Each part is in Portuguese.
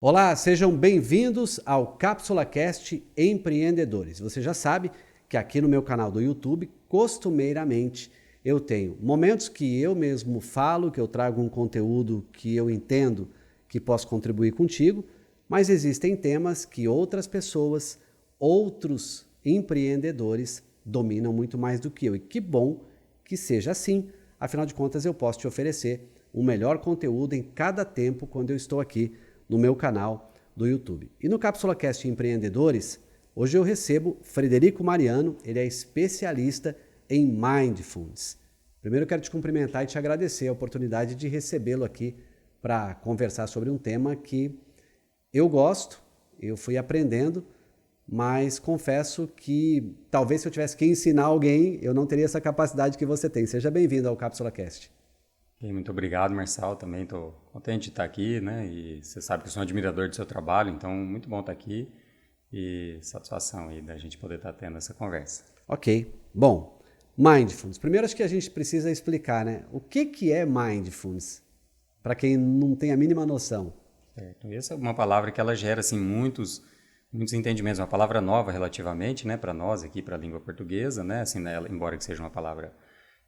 Olá, sejam bem-vindos ao Cápsula Cast Empreendedores. Você já sabe que aqui no meu canal do YouTube, costumeiramente, eu tenho momentos que eu mesmo falo, que eu trago um conteúdo que eu entendo que posso contribuir contigo, mas existem temas que outras pessoas, outros empreendedores dominam muito mais do que eu. E que bom que seja assim, afinal de contas eu posso te oferecer um melhor conteúdo em cada tempo quando eu estou aqui no meu canal do YouTube. E no Cápsula Cast Empreendedores, hoje eu recebo Frederico Mariano, ele é especialista em Mindfulness. Primeiro eu quero te cumprimentar e te agradecer a oportunidade de recebê-lo aqui para conversar sobre um tema que eu gosto, eu fui aprendendo, mas confesso que talvez se eu tivesse que ensinar alguém, eu não teria essa capacidade que você tem. Seja bem-vindo ao Cápsula Cast. Muito obrigado, Marçal. Também estou contente de estar aqui, né? E você sabe que eu sou um admirador do seu trabalho, então muito bom estar aqui e satisfação aí da gente poder estar tendo essa conversa. Ok. Bom, Mindfulness. Primeiro acho que a gente precisa explicar, né? O que é Mindfulness? Para quem não tem a mínima noção. Certo. Essa é uma palavra que ela gera assim muitos entendimentos, uma palavra nova relativamente, né, para nós aqui para a língua portuguesa, né? Assim, né, embora que seja uma palavra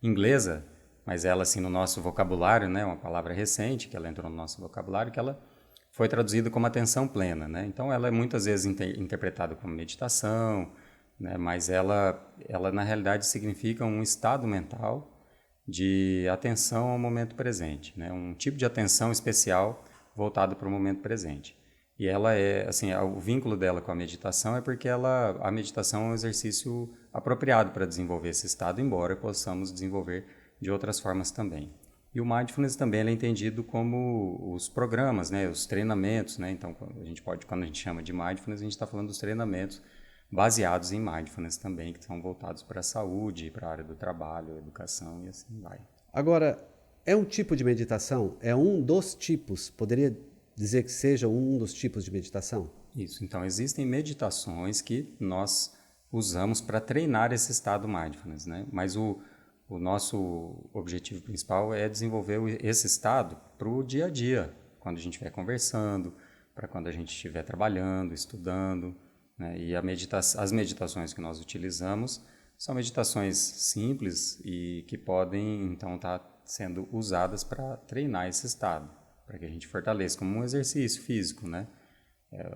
inglesa, mas ela assim no nosso vocabulário, né, uma palavra recente que ela entrou no nosso vocabulário, que ela foi traduzida como atenção plena, né? Então ela é muitas vezes interpretada como meditação, né? Mas ela na realidade significa um estado mental de atenção ao momento presente, né? Um tipo de atenção especial voltado para o momento presente. E ela é, assim, o vínculo dela com a meditação é porque a meditação é um exercício apropriado para desenvolver esse estado, embora possamos desenvolver de outras formas também. E o mindfulness também é entendido como os programas, né, os treinamentos, né? Então, quando a gente chama de mindfulness, a gente está falando dos treinamentos baseados em mindfulness também, que são voltados para a saúde, para a área do trabalho, educação e assim vai. Agora, é um tipo de meditação? É um dos tipos? Poderia dizer que seja um dos tipos de meditação? Isso. Então, existem meditações que nós usamos para treinar esse estado mindfulness, né? Mas o nosso objetivo principal é desenvolver esse estado para o dia a dia, quando a gente estiver conversando, para quando a gente estiver trabalhando, estudando, né? E as meditações que nós utilizamos são meditações simples e que podem, então, estar sendo usadas para treinar esse estado, para que a gente fortaleça, como um exercício físico, né?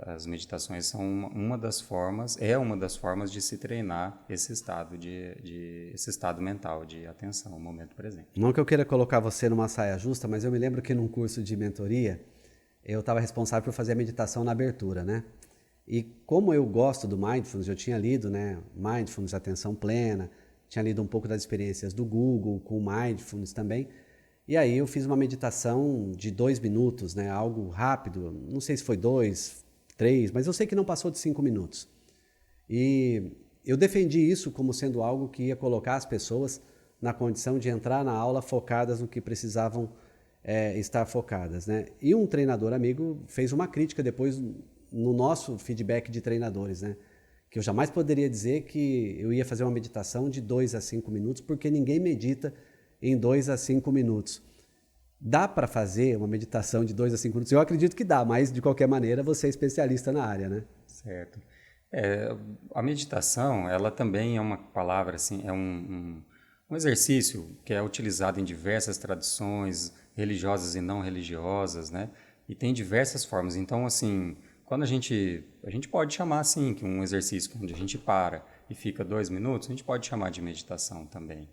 As meditações são uma das formas, uma das formas de se treinar esse estado esse estado mental de atenção ao momento presente. Não que eu queira colocar você numa saia justa, mas eu me lembro que num curso de mentoria, eu estava responsável por fazer a meditação na abertura, né? E como eu gosto do Mindfulness, eu tinha lido, né, Mindfulness, Atenção Plena, tinha lido um pouco das experiências do Google com Mindfulness também, e aí eu fiz uma meditação de 2 minutos, né, algo rápido, não sei se foi 2, 3, mas eu sei que não passou de 5 minutos. E eu defendi isso como sendo algo que ia colocar as pessoas na condição de entrar na aula focadas no que precisavam estar focadas, né? E um treinador amigo fez uma crítica depois no nosso feedback de treinadores, né? Que eu jamais poderia dizer que eu ia fazer uma meditação de 2 a 5 minutos, porque ninguém medita em 2 a 5 minutos. Dá para fazer uma meditação de 2 a 5 minutos? Eu acredito que dá, mas de qualquer maneira você é especialista na área, né? Certo. A meditação, ela também é uma palavra, assim, um exercício que é utilizado em diversas tradições religiosas e não religiosas, né? E tem diversas formas. Então, assim, quando a gente pode chamar, assim, que um exercício onde a gente para e fica 2 minutos, a gente pode chamar de meditação também,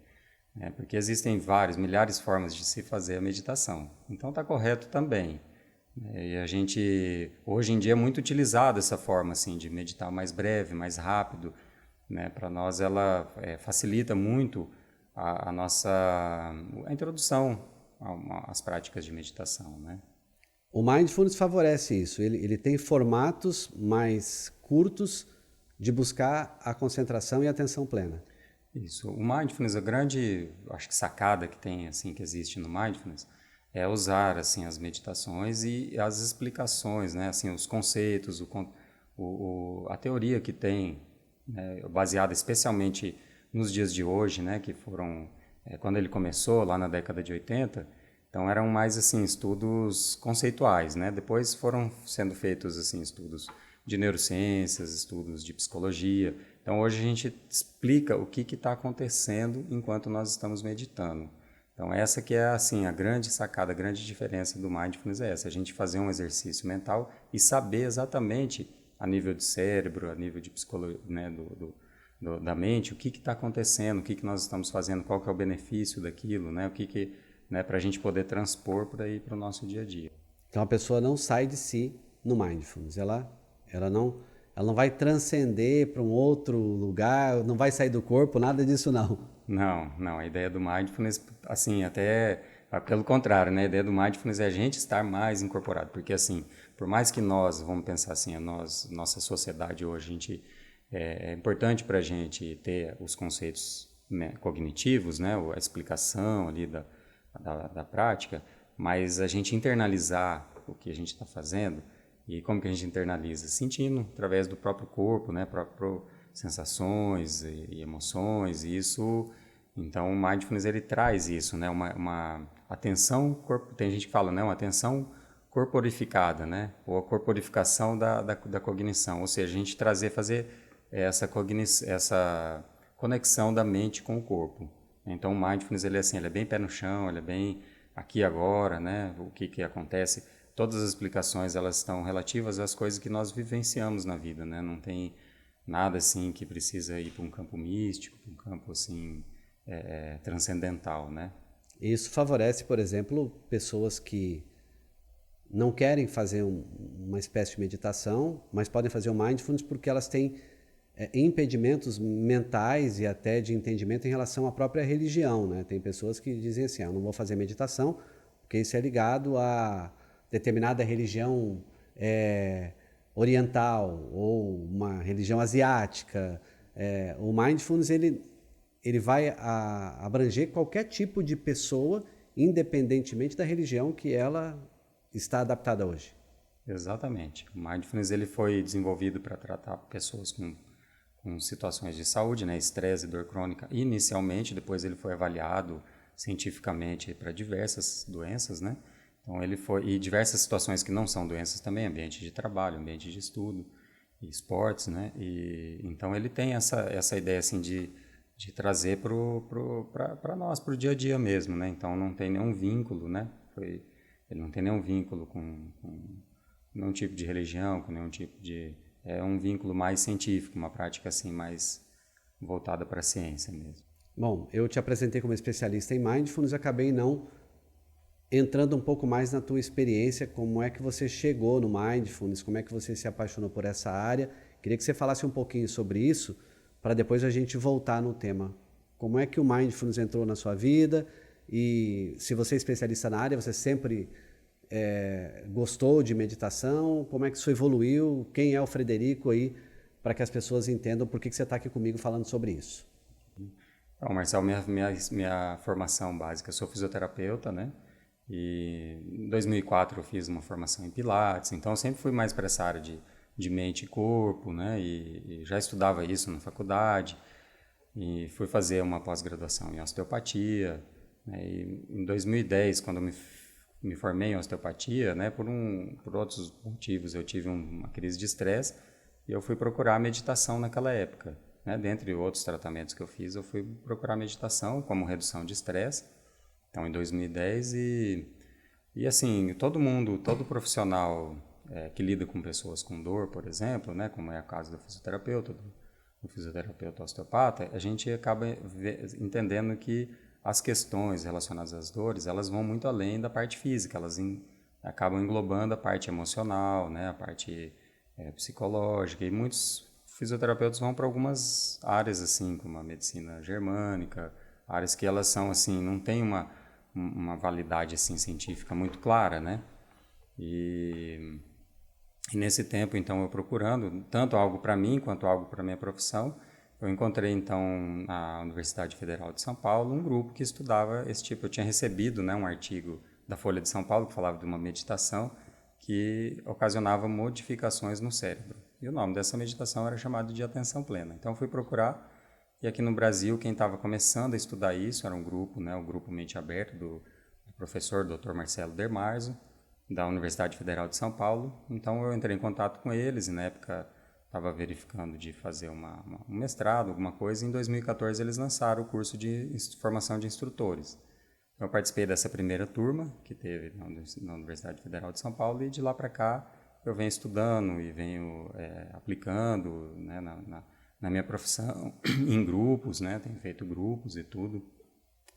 né? Porque existem milhares de formas de se fazer a meditação. Então, está correto também. E a gente, hoje em dia, é muito utilizada essa forma assim, de meditar mais breve, mais rápido. Né? Para nós, ela facilita muito a nossa a introdução às práticas de meditação. Né? O Mindfulness favorece isso. Ele tem formatos mais curtos de buscar a concentração e a atenção plena. Isso. O Mindfulness, a grande, acho que sacada que tem, assim, que existe no Mindfulness, é usar assim as meditações e as explicações, né, assim os conceitos, a teoria que tem, né, baseada especialmente nos dias de hoje, né, que foram quando ele começou lá na década de 80, Então eram mais assim estudos conceituais, né? Depois foram sendo feitos assim estudos de neurociências, estudos de psicologia. Então hoje a gente explica o que está acontecendo enquanto nós estamos meditando. Então essa que é assim a grande sacada, a grande diferença do mindfulness é essa, a gente fazer um exercício mental e saber exatamente a nível de cérebro, a nível de psicologia, né, da mente, o que está acontecendo, o que nós estamos fazendo, qual que é o benefício daquilo, né, né, para a gente poder transpor por aí para o nosso dia a dia. Então a pessoa não sai de si no mindfulness, ela não vai transcender para um outro lugar, não vai sair do corpo, nada disso não. Não, a ideia do mindfulness, assim, até pelo contrário, né, a ideia do mindfulness é a gente estar mais incorporado, porque assim, por mais que nós, vamos pensar assim, nossa sociedade hoje, é importante para a gente ter os conceitos, né, cognitivos, né, a explicação ali da prática, mas a gente internalizar o que a gente está fazendo, e como que a gente internaliza? Sentindo, através do próprio corpo, né, próprio sensações e emoções, e isso, então o mindfulness ele traz isso, né, uma atenção, tem gente que fala, né, uma atenção corporificada, né, ou a corporificação da cognição, ou seja, a gente fazer essa conexão da mente com o corpo. Então o mindfulness ele é assim, ele é bem pé no chão, ele é bem aqui e agora, né? O que acontece. Todas as explicações elas estão relativas às coisas que nós vivenciamos na vida, né? Não tem nada assim que precisa ir para um campo místico, para um campo assim transcendental, né? Isso favorece, por exemplo, pessoas que não querem fazer uma espécie de meditação, mas podem fazer o mindfulness porque elas têm impedimentos mentais e até de entendimento em relação à própria religião, né? Tem pessoas que dizem assim, eu não vou fazer meditação porque isso é ligado a determinada religião oriental ou uma religião asiática. O mindfulness ele vai abranger qualquer tipo de pessoa, independentemente da religião que ela está adaptada hoje. Exatamente. O mindfulness ele foi desenvolvido para tratar pessoas com situações de saúde, né, estresse e dor crônica inicialmente, depois ele foi avaliado cientificamente para diversas doenças, né? Então e diversas situações que não são doenças também, ambiente de trabalho, ambiente de estudo, e esportes, né? E então ele tem essa ideia assim de trazer para nós, para o dia a dia mesmo, né? Então não tem nenhum vínculo, né? Ele não tem nenhum vínculo com nenhum tipo de religião, com nenhum tipo de um vínculo mais científico, uma prática assim mais voltada para a ciência mesmo. Bom, eu te apresentei como especialista em mindfulness, acabei não entrando um pouco mais na tua experiência, como é que você chegou no mindfulness, como é que você se apaixonou por essa área. Queria que você falasse um pouquinho sobre isso, para depois a gente voltar no tema. Como é que o mindfulness entrou na sua vida e se você é especialista na área, você sempre gostou de meditação? Como é que isso evoluiu? Quem é o Frederico aí, para que as pessoas entendam por que você está aqui comigo falando sobre isso? Então, Marcelo, minha formação básica, eu sou fisioterapeuta, né? E em 2004 eu fiz uma formação em Pilates, então eu sempre fui mais para essa área de mente e corpo, né? E já estudava isso na faculdade e fui fazer uma pós-graduação em osteopatia, né? E em 2010, quando eu me formei em osteopatia, né? Por outros motivos, eu tive uma crise de estresse e eu fui procurar meditação naquela época, né? Dentre outros tratamentos que eu fiz, eu fui procurar meditação como redução de estresse. Então, em 2010 e assim, todo profissional que lida com pessoas com dor, por exemplo, né, como é o caso do fisioterapeuta osteopata, a gente acaba entendendo que as questões relacionadas às dores, elas vão muito além da parte física, elas acabam englobando a parte emocional, né, a parte psicológica, e muitos fisioterapeutas vão para algumas áreas, assim, como a medicina germânica, áreas que elas são, assim, não tem uma validade assim científica muito clara, né? E nesse tempo, então, eu procurando tanto algo para mim quanto algo para minha profissão, eu encontrei então na Universidade Federal de São Paulo um grupo que estudava esse tipo. Eu tinha recebido, né, um artigo da Folha de São Paulo que falava de uma meditação que ocasionava modificações no cérebro. E o nome dessa meditação era chamado de atenção plena. Então, eu fui procurar. E aqui no Brasil, quem estava começando a estudar isso era um grupo, né, o Grupo Mente Aberta, do professor Dr. Marcelo Dermarzo, da Universidade Federal de São Paulo. Então eu entrei em contato com eles e na época estava verificando de fazer um mestrado, alguma coisa, e em 2014 eles lançaram o curso de formação de instrutores. Eu participei dessa primeira turma que teve na Universidade Federal de São Paulo e de lá para cá eu venho estudando e venho aplicando, né, na minha profissão, em grupos, né, tenho feito grupos e tudo.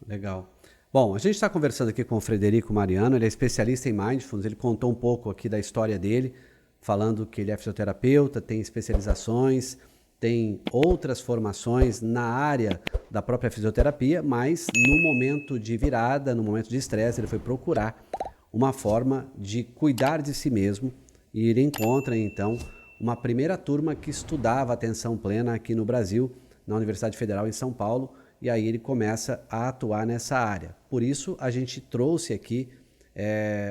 Legal. Bom, a gente está conversando aqui com o Frederico Mariano, ele é especialista em Mindfulness, ele contou um pouco aqui da história dele, falando que ele é fisioterapeuta, tem especializações, tem outras formações na área da própria fisioterapia, mas no momento de virada, no momento de estresse, ele foi procurar uma forma de cuidar de si mesmo e ele encontra, então, uma primeira turma que estudava atenção plena aqui no Brasil, na Universidade Federal em São Paulo, e aí ele começa a atuar nessa área. Por isso, a gente trouxe aqui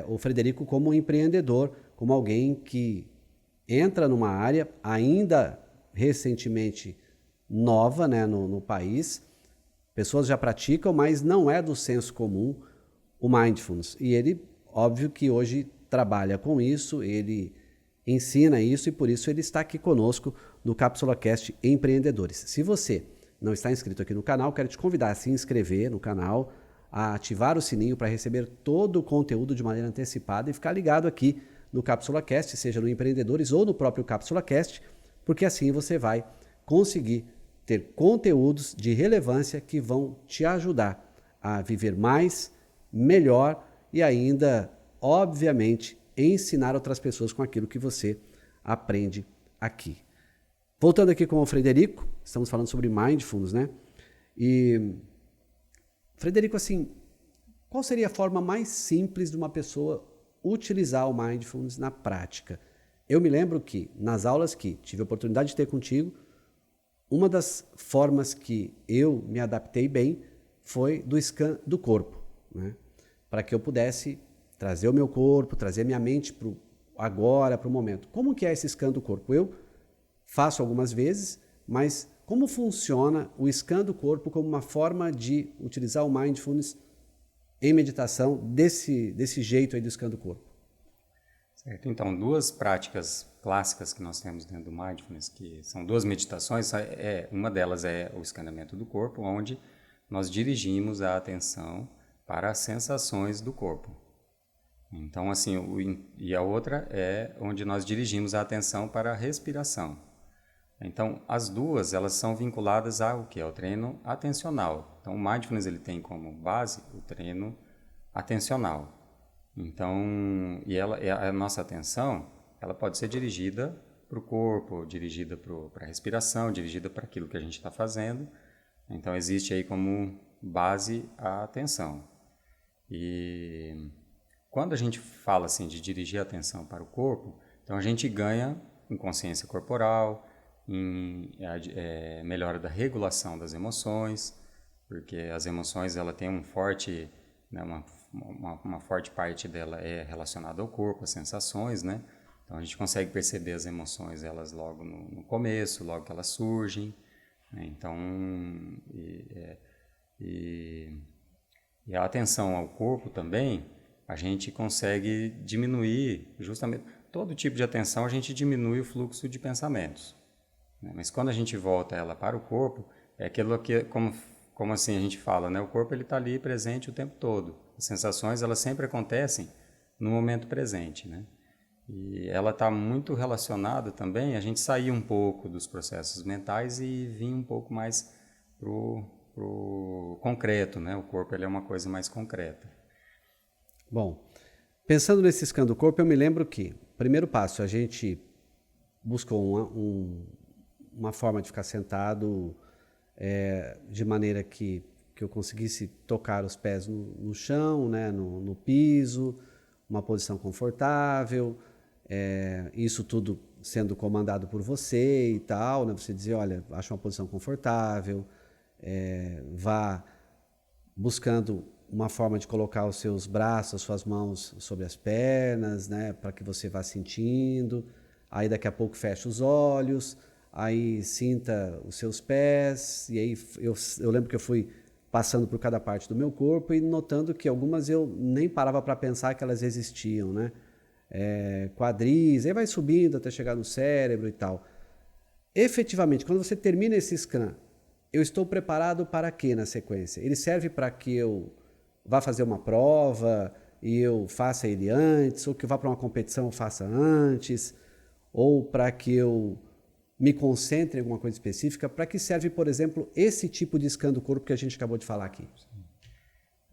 o Frederico como um empreendedor, como alguém que entra numa área ainda recentemente nova, né, no país. Pessoas já praticam, mas não é do senso comum o Mindfulness. E ele, óbvio que hoje trabalha com isso, ele ensina isso e por isso ele está aqui conosco no CapsulaCast Empreendedores. Se você não está inscrito aqui no canal, quero te convidar a se inscrever no canal, a ativar o sininho para receber todo o conteúdo de maneira antecipada e ficar ligado aqui no CapsulaCast, seja no Empreendedores ou no próprio CapsulaCast, porque assim você vai conseguir ter conteúdos de relevância que vão te ajudar a viver mais, melhor e ainda, obviamente, ensinar outras pessoas com aquilo que você aprende aqui. Voltando aqui com o Frederico, estamos falando sobre Mindfulness, né? E, Frederico, assim, qual seria a forma mais simples de uma pessoa utilizar o Mindfulness na prática? Eu me lembro que, nas aulas que tive a oportunidade de ter contigo, uma das formas que eu me adaptei bem foi do scan do corpo, né? Para que eu pudesse trazer o meu corpo, trazer a minha mente para o agora, para o momento. Como que é esse scan do corpo? Eu faço algumas vezes, mas como funciona o scan do corpo como uma forma de utilizar o Mindfulness em meditação desse jeito aí do scan do corpo? Certo. Então, duas práticas clássicas que nós temos dentro do Mindfulness, que são duas meditações, uma delas é o escaneamento do corpo, onde nós dirigimos a atenção para as sensações do corpo. Então, assim, e a outra é onde nós dirigimos a atenção para a respiração. Então, as duas, elas são vinculadas ao que é o treino atencional. Então, o Mindfulness ele tem como base o treino atencional. Então, a nossa atenção, ela pode ser dirigida para o corpo, dirigida para a respiração, dirigida para aquilo que a gente está fazendo. Então, existe aí como base a atenção. E quando a gente fala assim de dirigir a atenção para o corpo, então a gente ganha em consciência corporal, em melhora da regulação das emoções, porque as emoções ela tem uma forte parte dela é relacionada ao corpo, às sensações, né? Então a gente consegue perceber as emoções elas logo no começo, logo que elas surgem, né? Então e a atenção ao corpo também a gente consegue diminuir justamente todo tipo de atenção, a gente diminui o fluxo de pensamentos, né? Mas quando a gente volta ela para o corpo, é aquilo que como assim a gente fala, né? O corpo ele está ali presente o tempo todo. As sensações elas sempre acontecem no momento presente, né? E ela está muito relacionada também a gente sair um pouco dos processos mentais e vir um pouco mais pro concreto, né? O corpo ele é uma coisa mais concreta. Bom, pensando nesse scan do corpo, eu me lembro que, primeiro passo, a gente buscou uma forma de ficar sentado de maneira que eu conseguisse tocar os pés no chão, né, no piso, uma posição confortável, isso tudo sendo comandado por você e tal, né, você dizer, olha, acha uma posição confortável, vá buscando uma forma de colocar os seus braços, as suas mãos sobre as pernas, né, para que você vá sentindo. Aí daqui a pouco fecha os olhos, aí sinta os seus pés, e aí eu lembro que eu fui passando por cada parte do meu corpo e notando que algumas eu nem parava para pensar que elas existiam, né? Quadris, aí vai subindo até chegar no cérebro e tal. Efetivamente, quando você termina esse scan, eu estou preparado para quê na sequência? Ele serve para que eu vá fazer uma prova e eu faça ele antes, ou que eu vá para uma competição eu faça antes, ou para que eu me concentre em alguma coisa específica? Para que serve, por exemplo, esse tipo de scan do corpo que a gente acabou de falar aqui?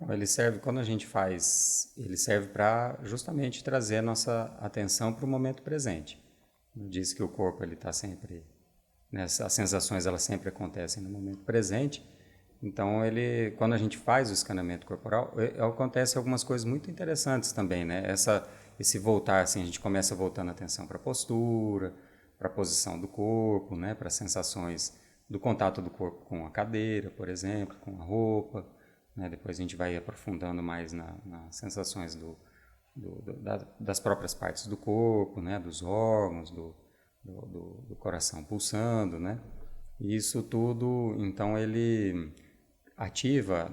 Ele serve, quando a gente faz, ele serve para justamente trazer a nossa atenção para o momento presente. Diz que o corpo ele está sempre, né, as sensações elas sempre acontecem no momento presente. Então quando a gente faz o escaneamento corporal, acontece algumas coisas muito interessantes também, né? Esse voltar, assim, a gente começa voltando a atenção para a postura, para a posição do corpo, né? Para as sensações do contato do corpo com a cadeira, por exemplo, com a roupa. Né? Depois a gente vai aprofundando mais nas sensações das próprias partes do corpo, né? Dos órgãos, do coração pulsando, né? E isso tudo, então, ele ativa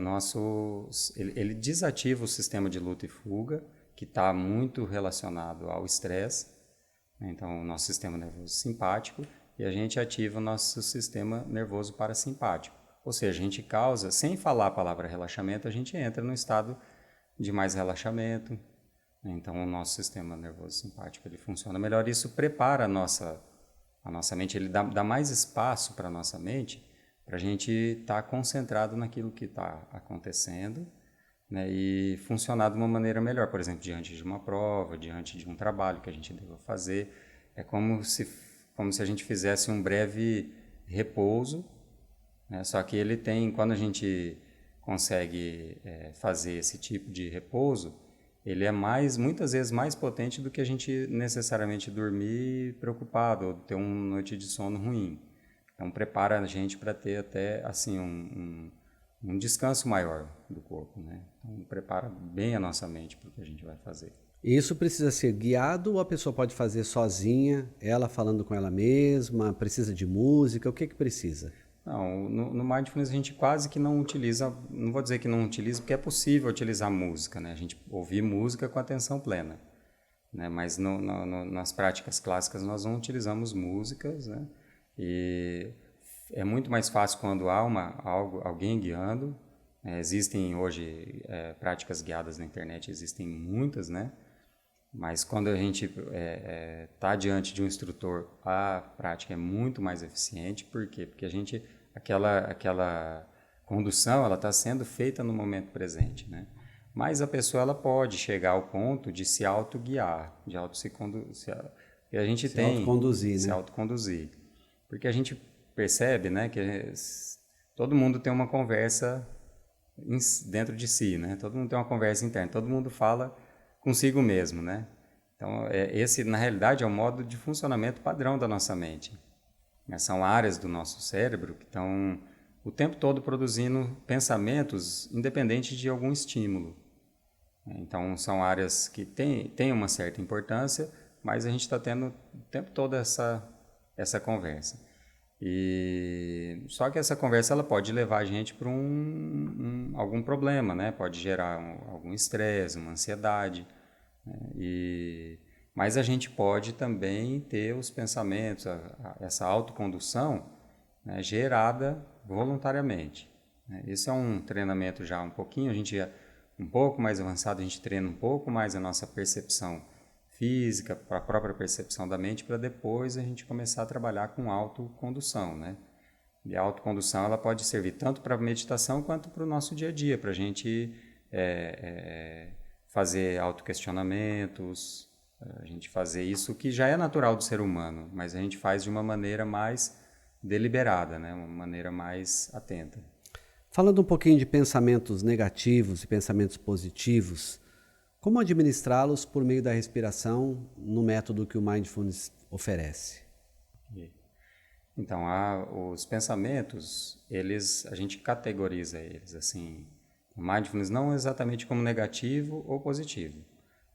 ele desativa o sistema de luta e fuga, que está muito relacionado ao estresse, né? Então, o nosso sistema nervoso simpático, e a gente ativa o nosso sistema nervoso parasimpático. Ou seja, a gente causa, sem falar a palavra relaxamento, a gente entra no estado de mais relaxamento. Então, o nosso sistema nervoso simpático ele funciona melhor. Isso prepara a nossa mente, ele dá mais espaço para a nossa mente, para a gente estar concentrado naquilo que está acontecendo, né, e funcionar de uma maneira melhor. Por exemplo, diante de uma prova, diante de um trabalho que a gente deva fazer. É como se a gente fizesse um breve repouso, né? Só que quando a gente consegue fazer esse tipo de repouso, ele é muitas vezes mais potente do que a gente necessariamente dormir preocupado ou ter uma noite de sono ruim. Então prepara a gente para ter até assim um descanso maior do corpo, né? Então prepara bem a nossa mente para o que a gente vai fazer. Isso precisa ser guiado ou a pessoa pode fazer sozinha, ela falando com ela mesma, precisa de música, o que precisa? Não, no Mindfulness a gente quase que não utiliza, não vou dizer que não utiliza, porque é possível utilizar música, né? A gente ouvir música com atenção plena, né? Mas nas práticas clássicas nós não utilizamos músicas, né? E é muito mais fácil quando há alguém guiando. Existem hoje práticas guiadas na internet, existem muitas, né? Mas quando a gente está diante de um instrutor, a prática é muito mais eficiente. Por quê? Porque aquela condução ela está sendo feita no momento presente, né? Mas a pessoa ela pode chegar ao ponto de se autoguiar, de se autoconduzir. Porque a gente percebe, né, que todo mundo tem uma conversa dentro de si, né? Todo mundo tem uma conversa interna, todo mundo fala consigo mesmo, né? Então, esse, na realidade, é o modo de funcionamento padrão da nossa mente. São áreas do nosso cérebro que estão o tempo todo produzindo pensamentos independentes de algum estímulo. Então, são áreas que têm uma certa importância, mas a gente está tendo o tempo todo essa conversa. Só que essa conversa ela pode levar a gente para algum problema, né? Pode gerar algum estresse, uma ansiedade, né? Mas a gente pode também ter os pensamentos, essa autocondução, né, gerada voluntariamente, né? Esse é um treinamento já um pouquinho, a gente é um pouco mais avançado, a gente treina um pouco mais a nossa percepção física, para a própria percepção da mente, para depois a gente começar a trabalhar com autocondução, né? E a autocondução ela pode servir tanto para a meditação quanto para o nosso dia a dia, para a gente fazer autoquestionamentos, a gente fazer isso que já é natural do ser humano, mas a gente faz de uma maneira mais deliberada, né? Uma maneira mais atenta. Falando um pouquinho de pensamentos negativos e pensamentos positivos, como administrá-los por meio da respiração no método que o Mindfulness oferece? Então, os pensamentos, a gente categoriza eles assim, o Mindfulness não exatamente como negativo ou positivo.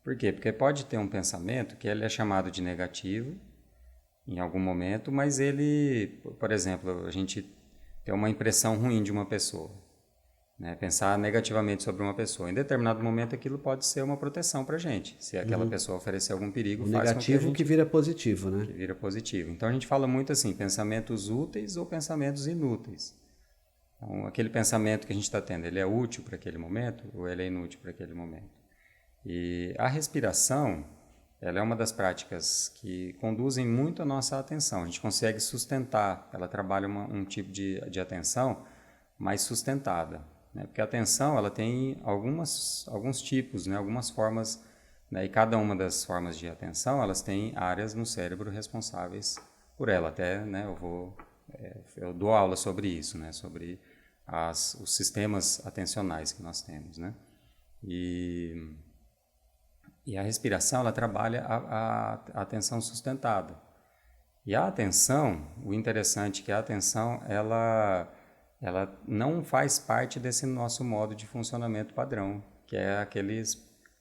Por quê? Porque pode ter um pensamento que ele é chamado de negativo em algum momento, mas ele, por exemplo, a gente tem uma impressão ruim de uma pessoa. né? Pensar negativamente sobre uma pessoa. Em determinado momento, aquilo pode ser uma proteção para a gente. Se aquela pessoa oferecer algum perigo, O faz com que a negativo gente... que vira positivo, né? Que vira positivo. Então, a gente fala muito assim, pensamentos úteis ou pensamentos inúteis. Então, aquele pensamento que a gente está tendo, ele é útil para aquele momento ou ele é inútil para aquele momento? E a respiração, ela é uma das práticas que conduzem muito a nossa atenção. A gente consegue sustentar, ela trabalha um tipo de atenção mais sustentada, né? Porque a atenção, ela tem alguns tipos, né? Algumas formas, né? E cada uma das formas de atenção, elas têm áreas no cérebro responsáveis por ela. Até, né, eu dou aula sobre isso, né? Sobre os sistemas atencionais que nós temos, né? E a respiração, ela trabalha a atenção sustentada. E a atenção, o interessante é que a atenção, ela não faz parte desse nosso modo de funcionamento padrão, que é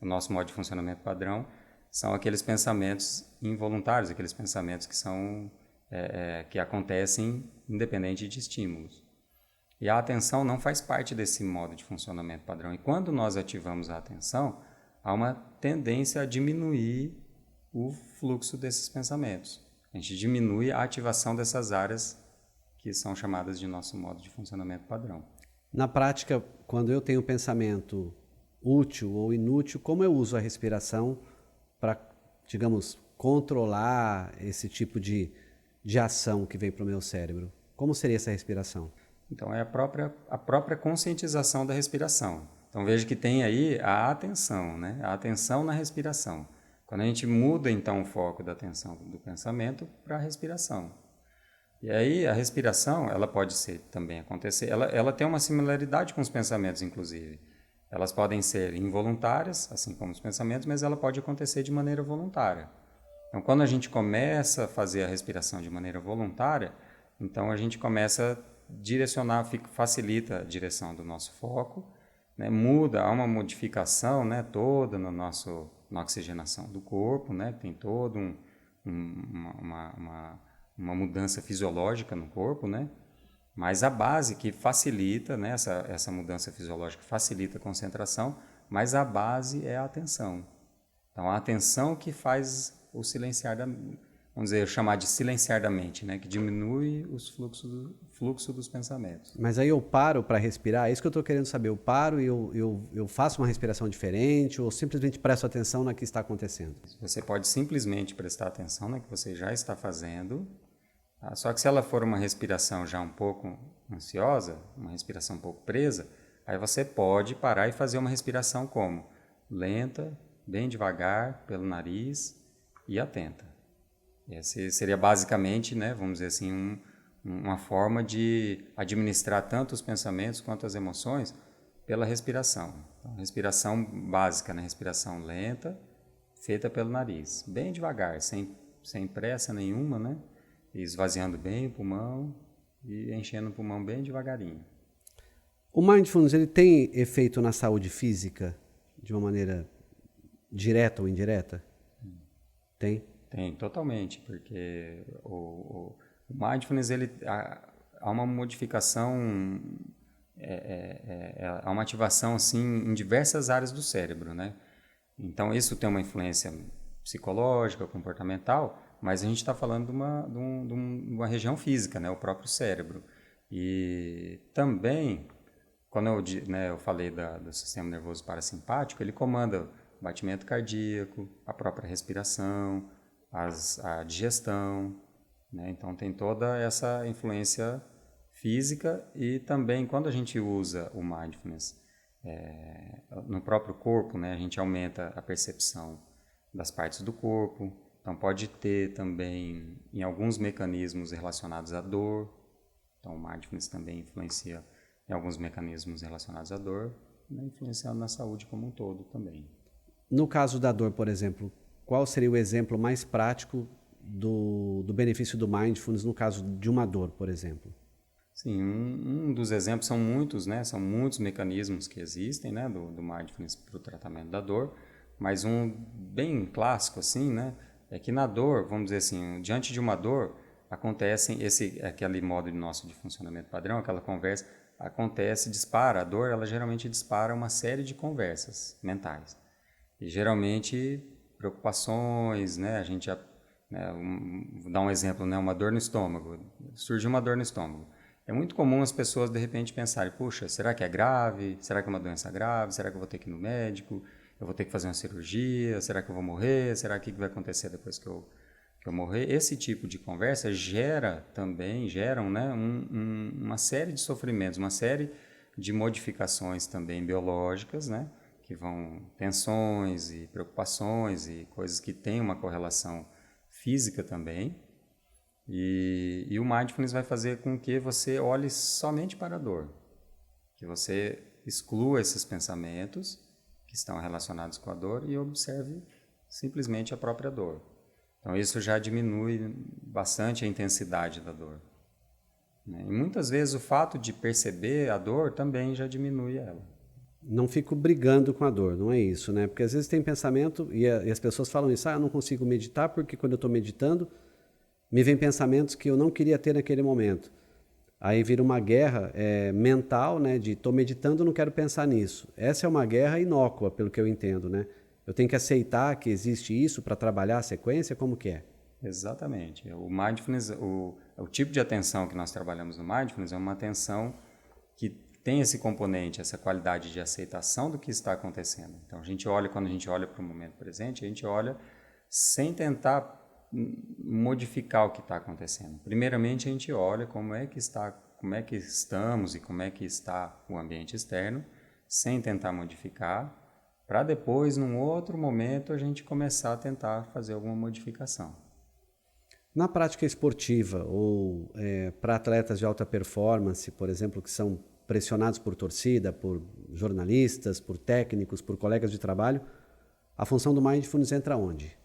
o nosso modo de funcionamento padrão são aqueles pensamentos involuntários, aqueles pensamentos que que acontecem independente de estímulos. E a atenção não faz parte desse modo de funcionamento padrão. E quando nós ativamos a atenção, há uma tendência a diminuir o fluxo desses pensamentos. A gente diminui a ativação dessas áreas que são chamadas de nosso modo de funcionamento padrão. Na prática, quando eu tenho um pensamento útil ou inútil, como eu uso a respiração para, digamos, controlar esse tipo de ação que vem para o meu cérebro? Como seria essa respiração? Então, é a própria conscientização da respiração. Então, veja que tem aí a atenção, né? A atenção na respiração. Quando a gente muda, então, o foco da atenção do pensamento para a respiração. E aí, a respiração, ela pode também acontecer, ela tem uma similaridade com os pensamentos, inclusive. Elas podem ser involuntárias, assim como os pensamentos, mas ela pode acontecer de maneira voluntária. Então, quando a gente começa a fazer a respiração de maneira voluntária, então a gente começa a direcionar, facilita a direção do nosso foco, né? Há uma modificação, né, toda na oxigenação do corpo, né? Tem toda uma mudança fisiológica no corpo, né? Mas a base que facilita, né, essa mudança fisiológica facilita a concentração, mas a base é a atenção. Então, a atenção que faz o silenciar vamos dizer, chamar de silenciar da mente, né? Que diminui os fluxo dos pensamentos. Mas aí eu paro para respirar, é isso que eu estou querendo saber. Eu paro e eu faço uma respiração diferente ou simplesmente presto atenção na que está acontecendo? Você pode simplesmente prestar atenção na que você já está fazendo, tá? Só que se ela for uma respiração já um pouco ansiosa, uma respiração um pouco presa, aí você pode parar e fazer uma respiração como? Lenta, bem devagar, pelo nariz e atenta. Essa seria basicamente, né, vamos dizer assim, uma forma de administrar tanto os pensamentos quanto as emoções pela respiração. Então, respiração básica, né, respiração lenta, feita pelo nariz, bem devagar, sem pressa nenhuma, né, esvaziando bem o pulmão e enchendo o pulmão bem devagarinho. O Mindfulness, ele tem efeito na saúde física de uma maneira direta ou indireta? Tem? Tem, totalmente, porque o Mindfulness, há uma modificação, há uma ativação assim, em diversas áreas do cérebro, né? Então, isso tem uma influência psicológica, comportamental, mas a gente está falando de uma região física, né? O próprio cérebro. E também, quando eu falei do sistema nervoso parasimpático, ele comanda o batimento cardíaco, a própria respiração, a digestão, né? Então tem toda essa influência física e também quando a gente usa o Mindfulness no próprio corpo, né, a gente aumenta a percepção das partes do corpo, então pode ter também em alguns mecanismos relacionados à dor, então o Mindfulness também influencia em alguns mecanismos relacionados à dor, né, influenciando na saúde como um todo também. No caso da dor, por exemplo, qual seria o exemplo mais prático do benefício do Mindfulness no caso de uma dor, por exemplo? Sim, um dos exemplos são muitos, né? São muitos mecanismos que existem, né, do Mindfulness para o tratamento da dor, mas um bem clássico, assim, né, é que na dor, vamos dizer assim, diante de uma dor, acontece aquele modo nosso de funcionamento padrão, aquela conversa, acontece, dispara, a dor, ela geralmente dispara uma série de conversas mentais. E geralmente preocupações, né? A gente, né, vou dar um exemplo, né? Uma dor no estômago. Surgiu uma dor no estômago. É muito comum as pessoas, de repente, pensarem, puxa, será que é grave? Será que é uma doença grave? Será que eu vou ter que ir no médico? Eu vou ter que fazer uma cirurgia? Será que eu vou morrer? Será que vai acontecer depois que eu morrer? Esse tipo de conversa geram, né, uma série de sofrimentos, uma série de modificações também biológicas, né, que vão tensões e preocupações e coisas que têm uma correlação física também. E o mindfulness vai fazer com que você olhe somente para a dor, que você exclua esses pensamentos que estão relacionados com a dor e observe simplesmente a própria dor. Então isso já diminui bastante a intensidade da dor, né? E muitas vezes o fato de perceber a dor também já diminui ela. Não fico brigando com a dor, não é isso, né? Porque às vezes tem pensamento e as pessoas falam isso, eu não consigo meditar porque quando eu estou meditando me vem pensamentos que eu não queria ter naquele momento. Aí vira uma guerra mental, né? De estou meditando, não quero pensar nisso. Essa é uma guerra inócua, pelo que eu entendo, né? Eu tenho que aceitar que existe isso para trabalhar a sequência, como que é? Exatamente. O mindfulness, o tipo de atenção que nós trabalhamos no mindfulness é uma atenção que tem esse componente, essa qualidade de aceitação do que está acontecendo. Então quando a gente olha para o momento presente, a gente olha sem tentar modificar o que está acontecendo. Primeiramente, a gente olha como é que estamos e como é que está o ambiente externo, sem tentar modificar, para depois, num outro momento, a gente começar a tentar fazer alguma modificação. Na prática esportiva ou para atletas de alta performance, por exemplo, que são pressionados por torcida, por jornalistas, por técnicos, por colegas de trabalho, a função do mindfulness entra onde?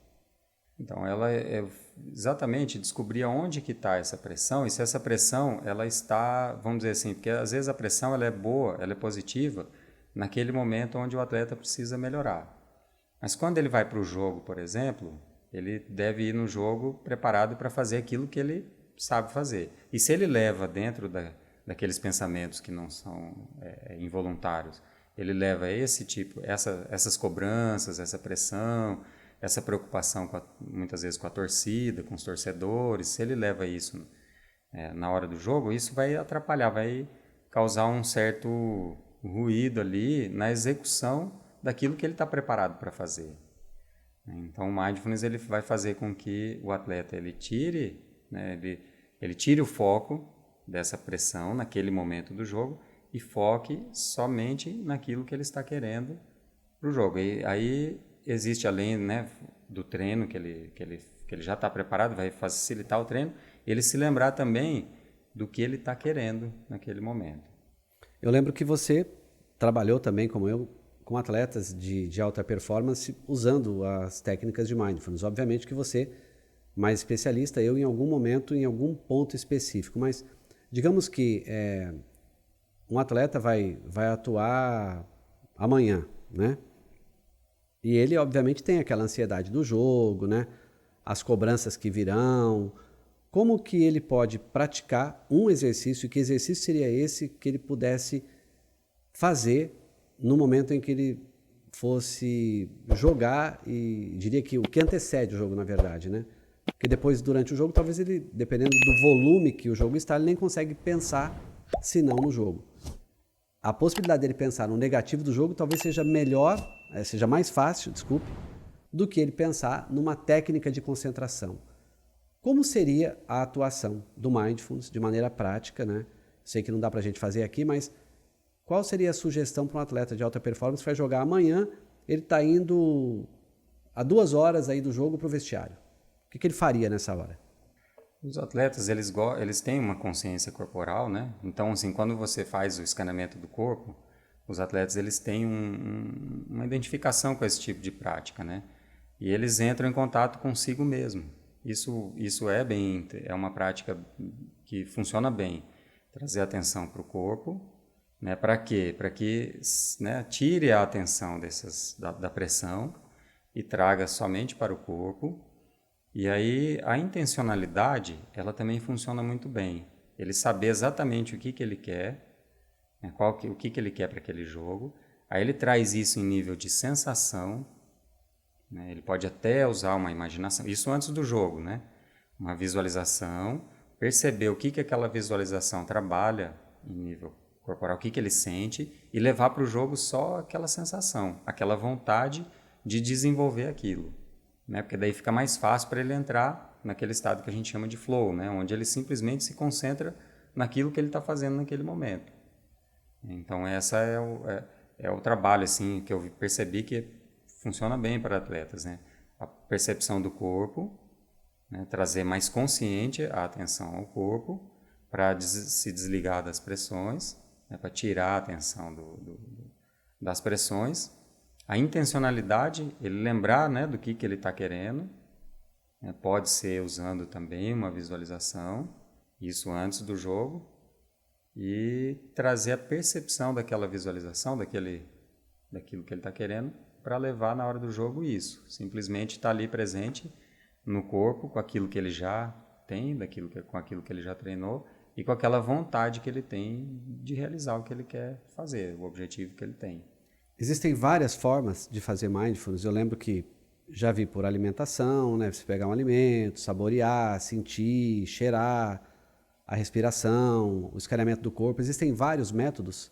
Então, ela é exatamente descobrir aonde que está essa pressão e se essa pressão ela está, vamos dizer assim, porque às vezes a pressão ela é boa, ela é positiva naquele momento onde o atleta precisa melhorar. Mas quando ele vai para o jogo, por exemplo, ele deve ir no jogo preparado para fazer aquilo que ele sabe fazer. E se ele leva dentro daqueles pensamentos que não são involuntários, ele leva esse tipo, essas cobranças, essa pressão, essa preocupação muitas vezes com a torcida, com os torcedores, se ele leva isso na hora do jogo, isso vai atrapalhar, vai causar um certo ruído ali na execução daquilo que ele está preparado para fazer. Então o mindfulness ele vai fazer com que o atleta ele tire, né, ele tire o foco dessa pressão naquele momento do jogo e foque somente naquilo que ele está querendo para o jogo. E aí existe além, né, do treino que ele já está preparado, vai facilitar o treino, ele se lembrar também do que ele está querendo naquele momento. Eu lembro que você trabalhou também, como eu, com atletas de alta performance usando as técnicas de mindfulness. Obviamente que você, mais especialista, eu em algum momento, em algum ponto específico, mas digamos que um atleta vai atuar amanhã, né? E ele, obviamente, tem aquela ansiedade do jogo, né? As cobranças que virão. Como que ele pode praticar um exercício? Que exercício seria esse que ele pudesse fazer no momento em que ele fosse jogar e diria que o que antecede o jogo, na verdade, né? Porque depois, durante o jogo, talvez ele, dependendo do volume que o jogo está, ele nem consegue pensar senão no jogo. A possibilidade dele pensar no negativo do jogo talvez seja seja mais fácil, desculpe, do que ele pensar numa técnica de concentração. Como seria a atuação do mindfulness de maneira prática, né? Sei que não dá para a gente fazer aqui, mas qual seria a sugestão para um atleta de alta performance que vai jogar amanhã? Ele está indo a 2 horas aí do jogo para o vestiário. O que ele faria nessa hora? Os atletas, eles têm uma consciência corporal, né? Então, assim, quando você faz o escaneamento do corpo, os atletas, eles têm uma identificação com esse tipo de prática, né? E eles entram em contato consigo mesmo. Isso é uma prática que funciona bem. Trazer atenção para o corpo, né? Para quê? Para que, né, tire a atenção da pressão e traga somente para o corpo. E aí a intencionalidade, ela também funciona muito bem. Ele saber exatamente o que ele quer, né? O que ele quer para aquele jogo. Aí ele traz isso em nível de sensação, né? Ele pode até usar uma imaginação, isso antes do jogo, né? Uma visualização, perceber o que aquela visualização trabalha em nível corporal, o que ele sente, e levar para o jogo só aquela sensação, aquela vontade de desenvolver aquilo, né? Porque daí fica mais fácil para ele entrar naquele estado que a gente chama de flow, né? Onde ele simplesmente se concentra naquilo que ele está fazendo naquele momento. Então, essa é o trabalho assim, que eu percebi que funciona bem para atletas, né? A percepção do corpo, né? Trazer mais consciente a atenção ao corpo para se desligar das pressões, né? Para tirar a atenção das pressões. A intencionalidade, ele lembrar, né, do que ele está querendo, né? Pode ser usando também uma visualização, isso antes do jogo, e trazer a percepção daquela visualização, daquilo que ele está querendo, para levar na hora do jogo isso. Simplesmente estar ali presente no corpo, com aquilo que ele já tem, com aquilo que ele já treinou, e com aquela vontade que ele tem de realizar o que ele quer fazer, o objetivo que ele tem. Existem várias formas de fazer mindfulness. Eu lembro que já vi por alimentação, né? Você pegar um alimento, saborear, sentir, cheirar, a respiração, o escaneamento do corpo. Existem vários métodos?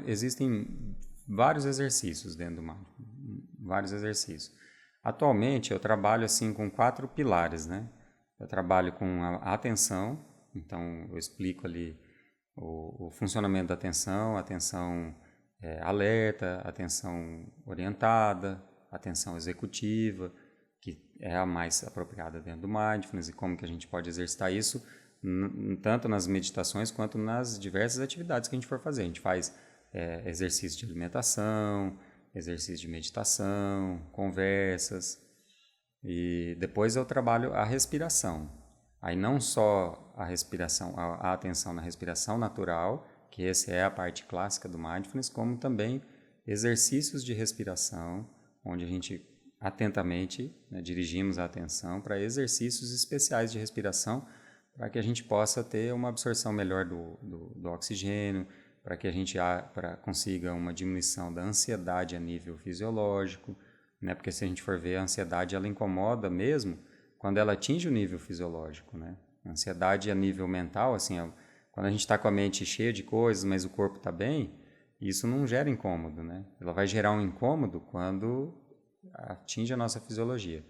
Existem vários exercícios dentro do mindfulness, vários exercícios. Atualmente eu trabalho assim com 4 pilares, né? Eu trabalho com a atenção, então eu explico ali o funcionamento da atenção, atenção alerta, atenção orientada, atenção executiva, que é a mais apropriada dentro do mindfulness, e como que a gente pode exercitar isso tanto nas meditações quanto nas diversas atividades que a gente for fazer. A gente faz exercício de alimentação, exercício de meditação, conversas, e depois eu trabalho a respiração. Aí não só a respiração, a atenção na respiração natural, que essa é a parte clássica do mindfulness, como também exercícios de respiração, onde a gente atentamente, né, dirigimos a atenção para exercícios especiais de respiração, para que a gente possa ter uma absorção melhor do oxigênio, para que a gente consiga uma diminuição da ansiedade a nível fisiológico, né? Porque se a gente for ver, a ansiedade ela incomoda mesmo quando ela atinge o nível fisiológico, né? A ansiedade a nível mental, assim, quando a gente está com a mente cheia de coisas, mas o corpo está bem, isso não gera incômodo, né? Ela vai gerar um incômodo quando atinge a nossa fisiologia.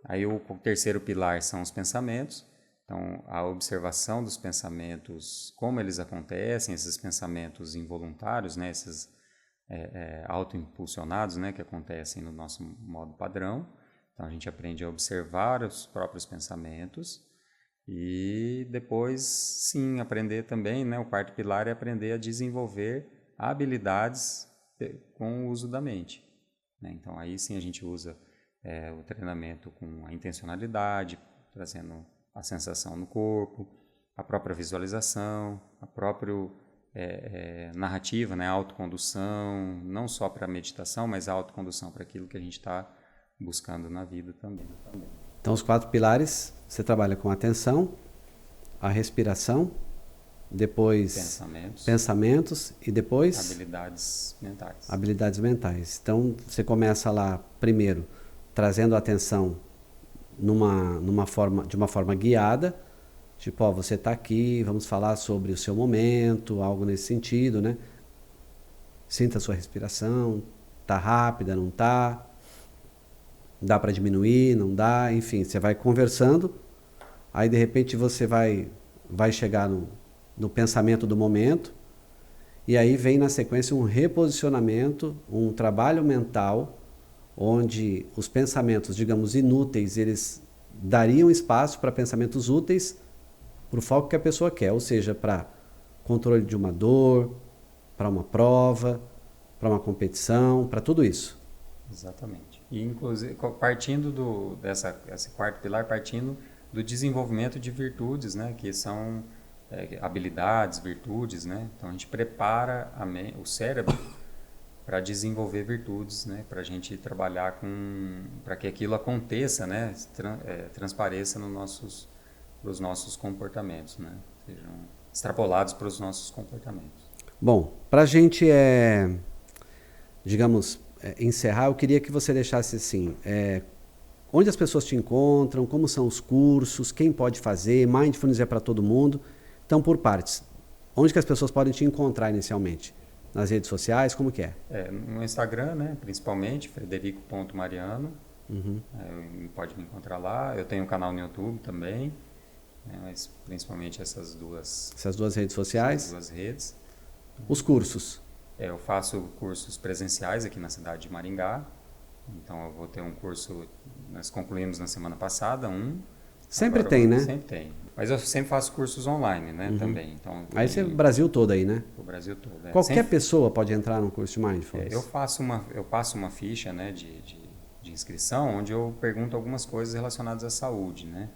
Aí o terceiro pilar são os pensamentos. Então, a observação dos pensamentos, como eles acontecem, esses pensamentos involuntários, né, esses autoimpulsionados, né, que acontecem no nosso modo padrão. Então, a gente aprende a observar os próprios pensamentos e depois, sim, aprender também, né, o quarto pilar é aprender a desenvolver habilidades com o uso da mente, né? Então, aí sim a gente usa o treinamento com a intencionalidade, trazendo a sensação no corpo, a própria visualização, a própria narrativa, né, a autocondução, não só para a meditação, mas a autocondução para aquilo que a gente está buscando na vida também. Então, os 4 pilares, você trabalha com a atenção, a respiração, depois pensamentos e depois habilidades mentais. Então, você começa lá, primeiro, trazendo a atenção de uma forma guiada, tipo, você está aqui, vamos falar sobre o seu momento, algo nesse sentido, né? Sinta a sua respiração, tá rápida, não tá, dá para diminuir, não dá, enfim, você vai conversando, aí de repente você vai chegar no pensamento do momento, e aí vem na sequência um reposicionamento, um trabalho mental, onde os pensamentos, digamos, inúteis, eles dariam espaço para pensamentos úteis para o foco que a pessoa quer, ou seja, para controle de uma dor, para uma prova, para uma competição, para tudo isso. Exatamente. E, inclusive, partindo esse quarto pilar, partindo do desenvolvimento de virtudes, né, que são habilidades, virtudes, né? Então, a gente prepara o cérebro para desenvolver virtudes, né? Para a gente trabalhar para que aquilo aconteça, né? Transpareça nos nossos comportamentos, né? Sejam extrapolados para os nossos comportamentos. Bom, para a gente, digamos, encerrar, eu queria que você deixasse assim, onde as pessoas te encontram, como são os cursos, quem pode fazer, Mindfulness é para todo mundo. Então, por partes, onde que as pessoas podem te encontrar inicialmente? Nas redes sociais, como que é? No Instagram, né, principalmente, frederico.mariano, pode me encontrar lá. Eu tenho um canal no YouTube também, mas principalmente essas duas redes sociais. Essas duas redes. Os cursos? Eu faço cursos presenciais aqui na cidade de Maringá. Então, eu vou ter um curso, nós concluímos na semana passada, Sempre tem, né? Sempre tem. Mas eu sempre faço cursos online, né, também. Então, aí você é o Brasil todo aí, né? O Brasil todo, Qualquer pessoa pode entrar num curso de Mindfulness? Eu passo uma ficha, né, de inscrição, onde eu pergunto algumas coisas relacionadas à saúde, né?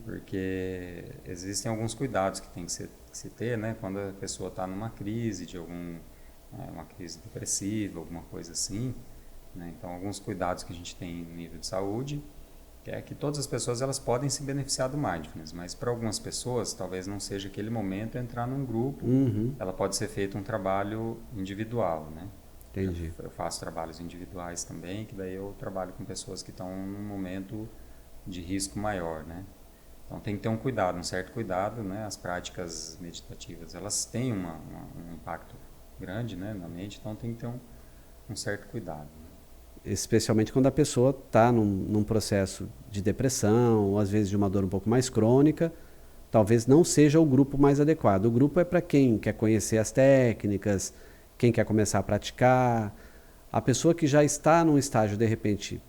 Porque existem alguns cuidados que tem que se ter, né, quando a pessoa está numa crise uma crise depressiva, alguma coisa assim, né? Então, alguns cuidados que a gente tem no nível de saúde, que todas as pessoas elas podem se beneficiar do Mindfulness, mas para algumas pessoas talvez não seja aquele momento entrar num grupo, ela pode ser feito um trabalho individual, né? Entendi. Eu faço trabalhos individuais também, que daí eu trabalho com pessoas que estão num momento de risco maior, né? Então tem que ter um certo cuidado, né? As práticas meditativas, elas têm um impacto grande, né, na mente, então tem que ter um certo cuidado. Especialmente quando a pessoa está num processo de depressão, ou às vezes de uma dor um pouco mais crônica, talvez não seja o grupo mais adequado. O grupo é para quem quer conhecer as técnicas, quem quer começar a praticar. A pessoa que já está num estágio, de repente,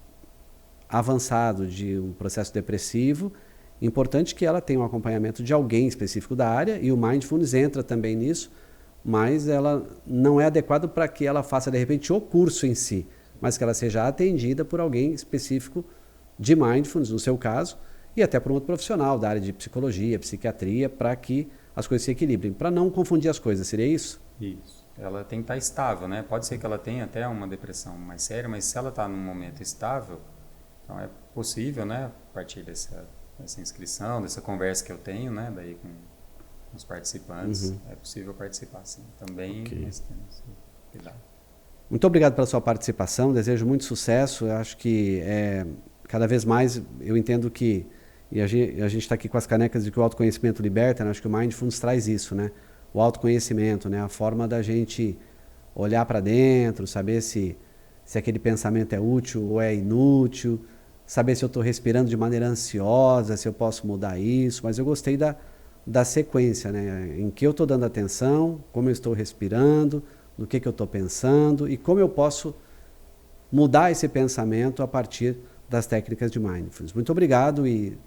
avançado de um processo depressivo, importante que ela tenha um acompanhamento de alguém específico da área, e o Mindfulness entra também nisso, mas ela não é adequado para que ela faça, de repente, o curso em si, mas que ela seja atendida por alguém específico de Mindfulness, no seu caso, e até por um outro profissional da área de psicologia, psiquiatria, para que as coisas se equilibrem, para não confundir as coisas. Seria isso? Isso. Ela tem que estar estável, né? Pode ser que ela tenha até uma depressão mais séria, mas se ela está num momento estável, então é possível, né, a partir dessa inscrição, dessa conversa que eu tenho, né, daí com os participantes, é possível participar, sim. Também nós temos cuidado. Muito obrigado pela sua participação, desejo muito sucesso. Eu acho que cada vez mais eu entendo que, e a gente está aqui com as canecas de que o autoconhecimento liberta, né? Acho que o Mindfulness traz isso, né? O autoconhecimento, né? A forma da gente olhar para dentro, saber se aquele pensamento é útil ou é inútil, saber se eu estou respirando de maneira ansiosa, se eu posso mudar isso, mas eu gostei da sequência, né? Em que eu estou dando atenção, como eu estou respirando, no que eu estou pensando e como eu posso mudar esse pensamento a partir das técnicas de Mindfulness. Muito obrigado e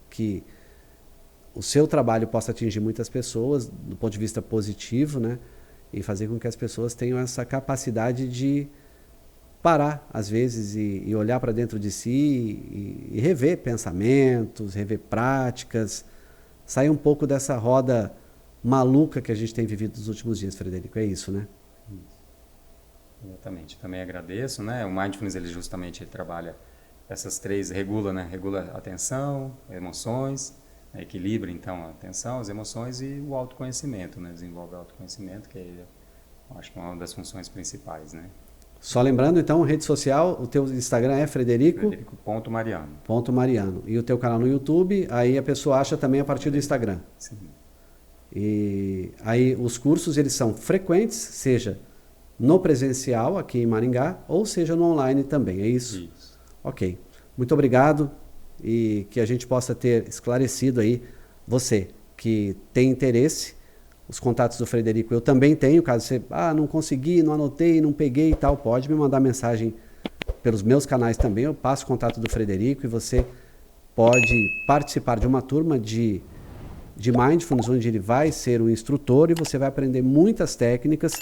que o seu trabalho possa atingir muitas pessoas do ponto de vista positivo, né? E fazer com que as pessoas tenham essa capacidade de parar, às vezes, e olhar para dentro de si e rever pensamentos, rever práticas, sair um pouco dessa roda maluca que a gente tem vivido nos últimos dias, Frederico. É isso, né? Exatamente. Também agradeço, né? O Mindfulness, ele justamente trabalha essas três, regula a atenção, emoções, equilibra, então, a atenção, as emoções e o autoconhecimento, né? Desenvolve o autoconhecimento, que eu acho que é uma das funções principais, né? Só lembrando, então, rede social, o teu Instagram é Frederico.mariano. .mariano. E o teu canal no YouTube, aí a pessoa acha também a partir do Instagram. Sim. E aí os cursos, eles são frequentes, seja no presencial, aqui em Maringá, ou seja no online também, é isso? Isso. Ok. Muito obrigado e que a gente possa ter esclarecido aí você que tem interesse. Os contatos do Frederico eu também tenho, caso você, não consegui, não anotei, não peguei e tal, pode me mandar mensagem pelos meus canais também, eu passo o contato do Frederico e você pode participar de uma turma de Mindfulness, onde ele vai ser o instrutor e você vai aprender muitas técnicas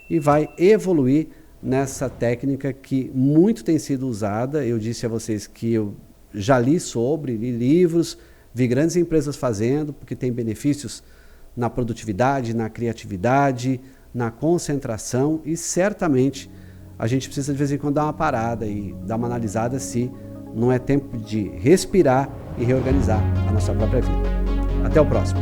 e vai evoluir nessa técnica que muito tem sido usada. Eu disse a vocês que eu já li livros, vi grandes empresas fazendo, porque tem benefícios na produtividade, na criatividade, na concentração e certamente a gente precisa de vez em quando dar uma parada e dar uma analisada se não é tempo de respirar e reorganizar a nossa própria vida. Até o próximo.